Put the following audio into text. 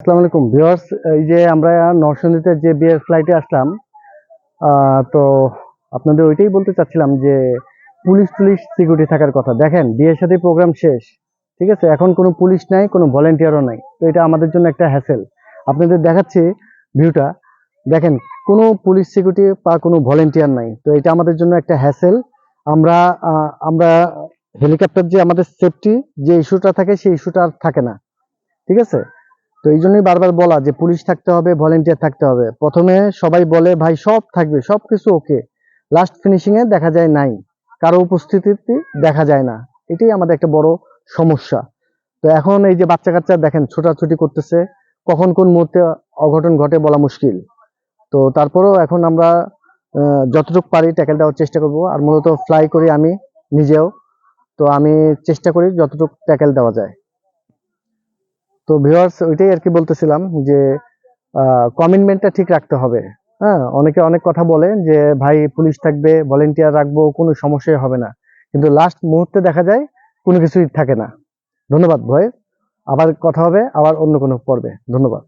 আসসালামু আলাইকুম ভিউয়ার্স। এই যে আমরা নরসিংদীতে যে বিয়ের ফ্লাইটে আসলাম, তো আপনাদের ওইটাই বলতে চাচ্ছিলাম যে পুলিশ টুলিশ সিকিউরিটি থাকার কথা। দেখেন বিয়ের সাথে প্রোগ্রাম শেষ, ঠিক আছে, এখন কোনো পুলিশ নাই, কোনো ভলেন্টিয়ারও নাই, তো এটা আমাদের জন্য একটা হ্যাসেল। আপনাদের দেখাচ্ছি ভিউটা, দেখেন কোনো পুলিশ সিকিউরিটি বা কোনো ভলেন্টিয়ার নাই, তো এটা আমাদের জন্য একটা হ্যাসেল। আমরা হেলিকপ্টার যে আমাদের সেফটি যে ইস্যুটা থাকে সেই ইস্যুটা আর থাকে না, ঠিক আছে। তো এই জন্যই বারবার বলা যে পুলিশ থাকতে হবে, ভলেন্টিয়ার থাকতে হবে। প্রথমে সবাই বলে ভাই সব থাকবে, সবকিছু ওকে, লাস্ট ফিনিশিং এ দেখা যায় নাই, কারো উপস্থিতি দেখা যায় না। এটাই আমাদের একটা বড় সমস্যা। তো এখন এই যে বাচ্চা কাচ্চা দেখেন ছোটাছুটি করতেছে, কখন কোন মুহূর্তে অঘটন ঘটে বলা মুশকিল। তো তারপরেও এখন আমরা যতটুকু পারি ট্যাকেল দেওয়ার চেষ্টা করব। আর মূলত ফ্লাই করি আমি নিজেও, তো আমি চেষ্টা করি যতটুকু ট্যাকেল দেওয়া যায়। তো ভিউয়ার্স ওইটাই আর কি বলতেছিলাম যে কমিটমেন্টটা ঠিক রাখতে হবে। হ্যাঁ, অনেকে অনেক কথা বলে যে ভাই পুলিশ থাকবে, ভলেন্টিয়ার রাখবো, কোনো সমস্যাই হবে না, কিন্তু লাস্ট মুহূর্তে দেখা যায় কোনো কিছুই থাকে না। ধন্যবাদ ভাই, আবার কথা হবে আবার অন্য কোনো পর্বে। ধন্যবাদ।